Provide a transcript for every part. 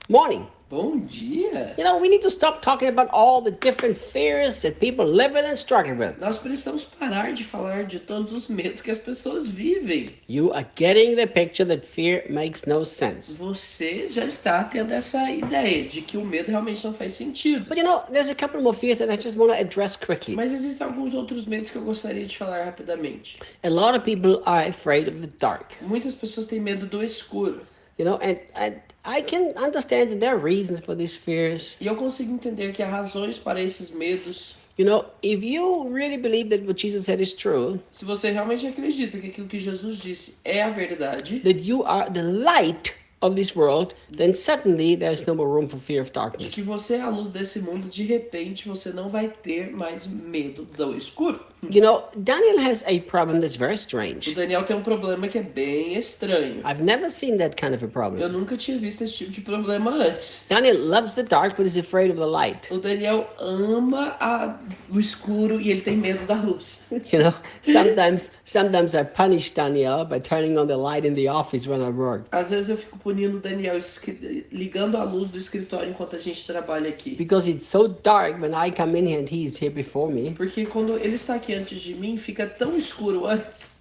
Morning. Bom dia! We need to stop talking about all the different fears that people live with and struggle with. Nós precisamos parar de falar de todos os medos que as pessoas vivem. You are getting the picture that fear makes no sense. Você já está tendo essa ideia de que o medo realmente não faz sentido. But there's a couple more fears that I just want to address quickly. Mas existem alguns outros medos que eu gostaria de falar rapidamente. A lot of people are afraid of the dark. Muitas pessoas têm medo do escuro. And I can understand that there are reasons for these fears. E eu consigo entender que há razões para esses medos. If you really believe that what Jesus said is true, Se você realmente acredita que aquilo que Jesus disse é a verdade, that you are the light of this world, then suddenly there's no more room for fear of de darkness. que você é a luz desse mundo, de repente você não vai ter mais medo do escuro. Daniel has a problem that's very O strange. Daniel tem um problema que é bem estranho. I've never seen that kind of a Eu problem. nunca tinha visto esse tipo de problema antes. Daniel loves the dark, but is afraid of the light. O Daniel ama o escuro e ele tem medo da luz. Sometimes I punish Daniel by turning on the light in the office when I work. Às vezes eu fico punindo o Daniel ligando a luz do escritório enquanto a gente trabalha aqui. Because it's so dark when I come in here and he's here before me. Porque quando ele está aqui antes de mim, fica tão escuro antes.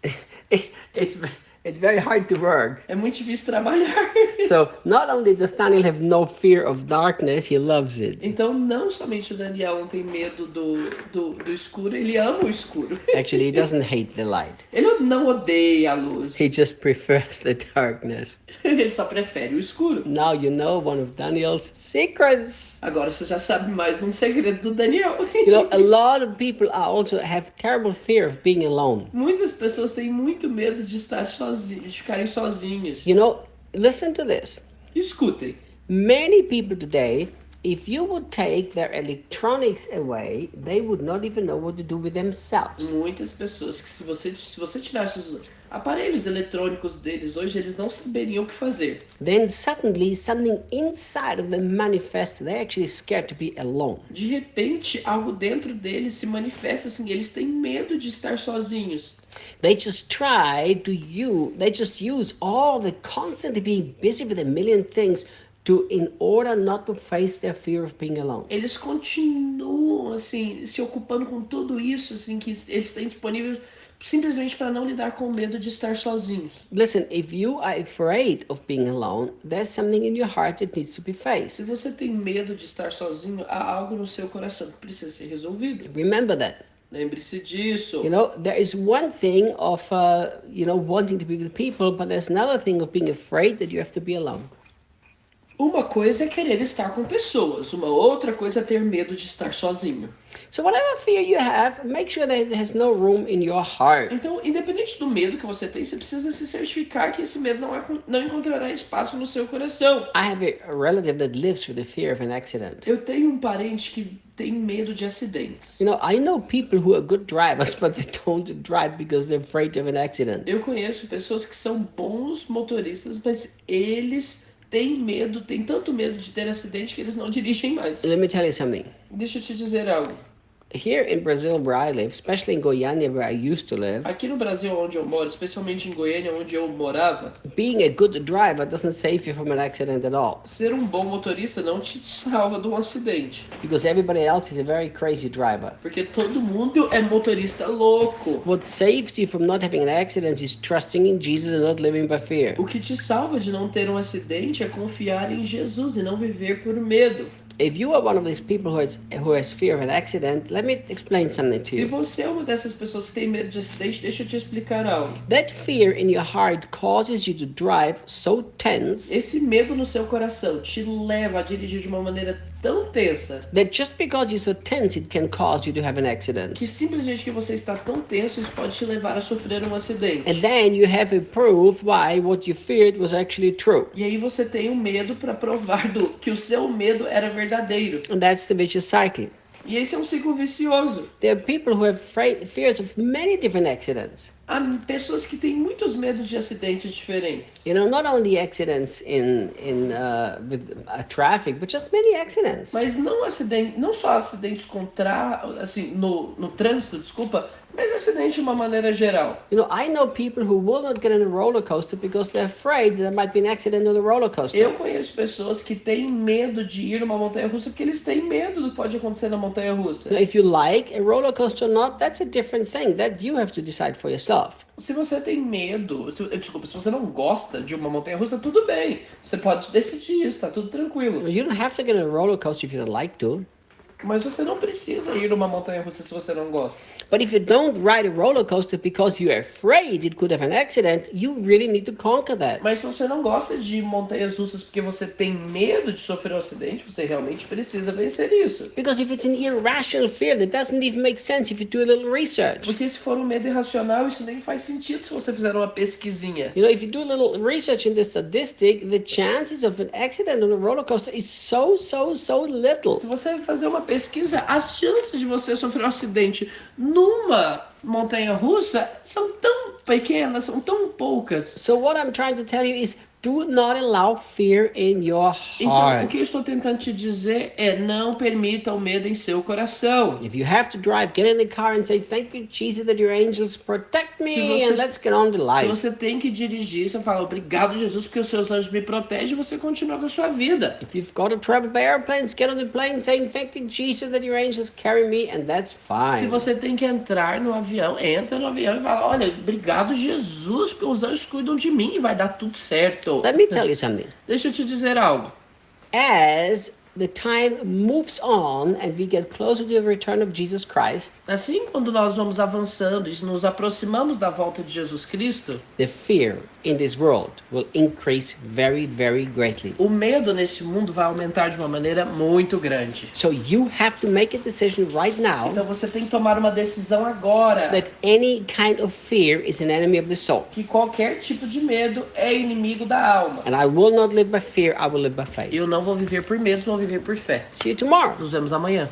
It's very hard to work. É muito difícil trabalhar. So not only does Daniel have no fear of darkness, he loves it. Então, não somente o Daniel não tem medo do escuro, ele ama o escuro. Actually, he doesn't hate the light. Ele não odeia a luz. He just prefers the darkness. Ele só prefere o escuro. Now you know one of Daniel's secrets. Agora você já sabe mais um segredo do Daniel. A lot of people also have terrible fear of being alone. Muitas pessoas têm muito medo de estar sozinhas, de ficarem sozinhas. Listen to this. Escutem. Many people today, if you would take their electronics away, they would not even know what to do with themselves. Muitas pessoas que se você tirasse os aparelhos eletrônicos deles hoje, eles não saberiam o que fazer. Then suddenly something inside of them manifests. They're actually scared to be alone. De repente, algo dentro deles se manifesta assim, eles têm medo de estar sozinhos. They just use all the constantly being busy with a million things in order not to face their fear of being alone. Eles continuam assim, se ocupando com tudo isso assim que eles têm disponível simplesmente para não lidar com o medo de estar sozinhos. Listen, if you are afraid of being alone, there's something in your heart that needs to be faced. Se você tem medo de estar sozinho, há algo no seu coração que precisa ser resolvido. Remember that. Lembre-se disso. There is one thing of, wanting to be with people, but there's another thing of being afraid that you have to be alone. Uma coisa é querer estar com pessoas, uma outra coisa é ter medo de estar sozinho. So whatever fear you have, make sure that it has no room in your heart. Então, independente do medo que você tem, você precisa se certificar que esse medo não encontrará espaço no seu coração. I have a relative that lives with the fear of an accident. Eu tenho um parente que tem medo de acidentes. I know people who are good drivers, but they don't drive because they're afraid of an accident. Eu conheço pessoas que são bons motoristas, mas eles têm tanto medo de ter acidente que eles não dirigem mais. Let me tell you something. Deixa eu te dizer algo. Here in Brazil, where I live, especially in Goiânia, where I used to live, Aqui no Brasil, onde eu moro, especialmente em Goiânia, onde eu morava, being a good driver doesn't save you from an accident at all. ser um bom motorista não te salva de um acidente. Because everybody else is a very crazy driver. Porque todo mundo é motorista louco. What saves you from not having an accident is trusting in Jesus and not living by fear. O que te salva de não ter um acidente é confiar em Jesus e não viver por medo. If you are one of these people who has fear of an accident, let me explain something to Se you. você é uma dessas pessoas que tem medo de acidente, deixa eu te explicar algo. That fear in your heart causes you to drive so tense Esse medo no seu coração te leva a dirigir de uma maneira tão tensa that just because you're so tense, it can cause you to have an accident. que simplesmente que você está tão tenso, isso pode te levar a sofrer um acidente. And then you have a proof why what you feared was actually true. E aí você tem um medo para provar que o seu medo era verdadeiro. And that's the vicious cycle. E esse é um ciclo vicioso. There are people who have fears of many different accidents. Há pessoas que têm muitos medos de acidentes diferentes. Not only accidents with traffic, but just many accidents. Mas não só acidentes no trânsito, desculpa, Mas acidente de uma maneira geral. You know, I know people who will not get on a roller coaster because they're afraid that there might be an accident on the roller coaster. Eu conheço pessoas que têm medo de ir numa montanha-russa porque eles têm medo do que pode acontecer na montanha-russa. Now, if you like a roller coaster or not, that's a different thing. That you have to decide for yourself. Se você tem medo, desculpa, se você não gosta de uma montanha-russa, tudo bem. Você pode decidir isso, tá tudo tranquilo. You don't have to get on a roller coaster if you don't like to. Mas você não precisa ir numa montanha-russa se você não gosta. But if you don't ride a roller coaster because you're afraid it could have an accident, you really need to conquer that. Mas se você não gosta de montanhas-russas porque você tem medo de sofrer um acidente, você realmente precisa vencer isso. Because if it's an irrational fear that doesn't even make sense if you do a little research. Porque se for um medo irracional, isso nem faz sentido se você fizer uma pesquisinha. You know, if you do a little research in the statistic, the chances of an accident on a roller coaster is so little. Se você fazer uma pesquisa, as chances de você sofrer um acidente numa montanha-russa são tão pequenas, são tão poucas. So what I'm trying to tell you is do not allow fear in your Então, o heart. que eu estou tentando te dizer é não permita o medo em seu coração. If you have to drive, get in the car and say, "Thank you, Jesus, that your angels protect me, and let's get on with Se life." você tem que dirigir, você fala, obrigado, Jesus, porque os seus anjos me protegem, e você continua com a sua vida. If you've got to travel by airplanes, get on the plane saying, "Thank you, Jesus, that your angels carry me," and that's Se fine. você tem que entrar no avião, entra no avião e fala, olha, obrigado, Jesus, porque os anjos cuidam de mim e vai dar tudo certo. Let me tell you something. Deixa eu te dizer algo. As the time moves on and we get closer to the return of Jesus Christ, Assim, quando nós vamos avançando e nos aproximamos da volta de Jesus Cristo, the fear in this world will increase very, very greatly. o medo nesse mundo vai aumentar de uma maneira muito grande. So you have to make a decision right now Então você tem que tomar uma decisão agora. that any kind of fear is an enemy of the soul. Que qualquer tipo de medo é inimigo da alma. And I will not live by fear, I will live by faith. Eu não vou viver por medo, vou viver por fé. See you tomorrow. Nos vemos amanhã.